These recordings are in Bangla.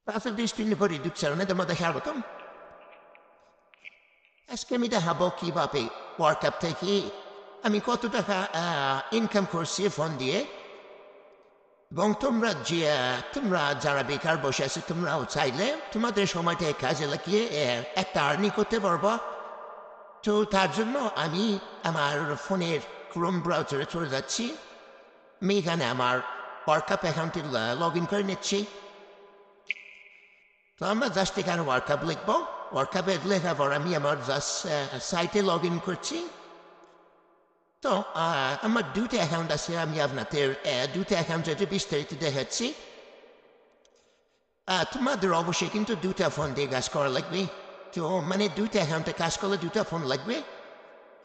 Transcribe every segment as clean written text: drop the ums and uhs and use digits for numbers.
Bazı disiplini riduzione da দেখাবো আজকে আমি দেখাবো কিভাবে ওয়ার্কআপ থেকে আমি কত টাকা ইনকাম করছি ফোন দিয়ে এবং তোমরা যারা বেকার বসে আছো তোমরাও চাইলে তোমাদের সময়টা কাজে লাগিয়ে একটা আর্নিং করতে পারবো। তো তার জন্য আমি আমার ফোনের ক্রোম ব্রাউজারে চলে যাচ্ছি। আমি এখানে আমার ওয়ার্কআপ অ্যাকাউন্টে লগ ইন করে নিচ্ছি। তো আমরা জাস্ট এখানে ওয়ার্কআপ লিখবো। ওয়ার্কআপে লেখার পর আমি আমার জাস্ট সাইটে লগ ইন করছি। তো আমার দুটো অ্যাকাউন্ট আছে, আমি আপনাদের দুটো অ্যাকাউন্টের বিস্তারিত দেখাচ্ছি। তোমাদের অবশ্যই কিন্তু দুটা ফোন দিয়ে কাজ করা লাগবে। তো মানে দুটো অ্যাকাউন্টে কাজ করলে দুটো ফোন লাগবে।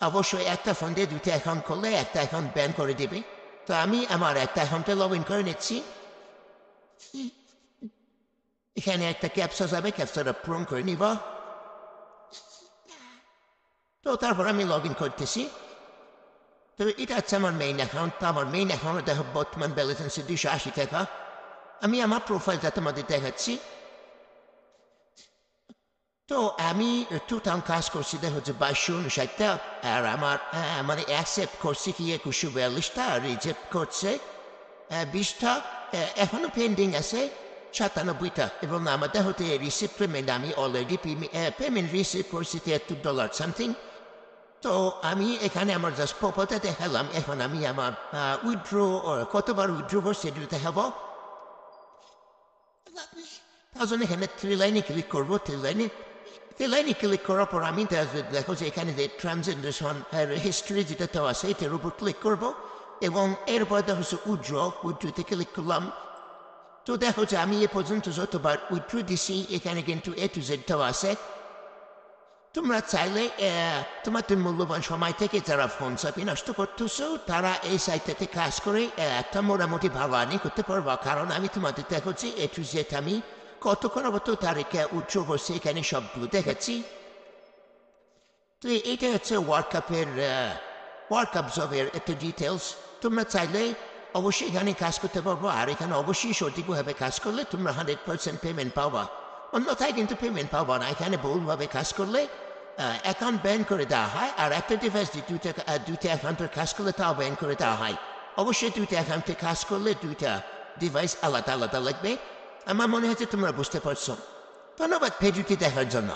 অবশ্যই একটা ফোন দিয়ে দুটো অ্যাকাউন্ট করলে একটা অ্যাকাউন্ট ব্যান করে দেবে। তো আমি আমার একটা অ্যাকাউন্টে লগ ইন করে নিচ্ছি। এখানে একটা ক্যাপচা যাবে, ক্যাপচাটা পূরণ করে নিব। তো তারপর আমি লগ ইন করতেছি। তো এটা হচ্ছে আমার মেইন অ্যাকাউন্ট। তো আমার মেইন অ্যাকাউন্টে দেখো বর্তমান ব্যালেন্স আছে 280 টাকা। আমি আমার প্রোফাইলটা তোমাদের দেখাচ্ছি। তো আমি টোটাল কাজ করছি দেখো যে 2259টা। আর আমার মানে অ্যাকসেপ্ট করছি কি 2142টা, আর রিজেক্ট করছে 20টা। এখনো পেন্ডিং আছে 97টা। এবং আমাদের হতে রিসিভ পেমেন্ট আমি অলরেডি পেমেন্ট রিসিভ করছি $73 সামথিং। তো আমি এখানে আমার জাস্ট প্রপারটা দেখালাম। এখন আমি আমার উইথড্র কতবার উইথড্র করছি সেটা দেখাবো। তার জন্য এখানে থ্রি লাইনে ক্লিক করবো। থ্রি লাইনে ক্লিক করার পর আমি দেখো যে এখানে যে ট্রানজেকশন হিস্ট্রি যেটা তো আছে এটার উপর ক্লিক করবো। এবং এরপর দেখো হচ্ছে উইথড্রতে ক্লিক করলাম। তো দেখো যে আমি এ পর্যন্ত যতবার উইথড্র দিছি এখানে কিন্তু A to Z আছে। তোমরা চাইলে তোমাদের মূল্যবান সময় থেকে যারা ফোন চাপি নষ্ট করতেছো তারা এই সাইটটাতে কাজ করে একটা মোটামুটি ভালো আর্নিং করতে পারবো। কারণ আমি তোমাদের দেখাচ্ছি A to Z আমি কতক্ষণ অবত তারিখে উচ্চ করছি এখানে সবগুলো দেখাচ্ছি। তো এইটা হচ্ছে ওয়ার্কআপ জবের একটা ডিটেলস। তোমরা চাইলে অবশ্যই এখানে কাজ করতে পারবো। আর এখানে অবশ্যই সঠিকভাবে কাজ করলে তোমরা 100% পেমেন্ট পাবা। অন্যথায় কিন্তু পেমেন্ট পাবো না। এখানে ভুলভাবে কাজ করলে অ্যাকাউন্ট ব্যান করে দেওয়া হয়। আর একটা ডিভাইস দুইটা অ্যাকাউন্টের কাজ করলে তাও ব্যান করে দেওয়া হয়। অবশ্যই দুইটা অ্যাকাউন্টে কাজ করলে দুইটা ডিভাইস আলাদা আলাদা লাগবে। আমার মনে হচ্ছে তোমরা বুঝতে পারছো। ধন্যবাদ ভিডিওটি দেখার জন্য।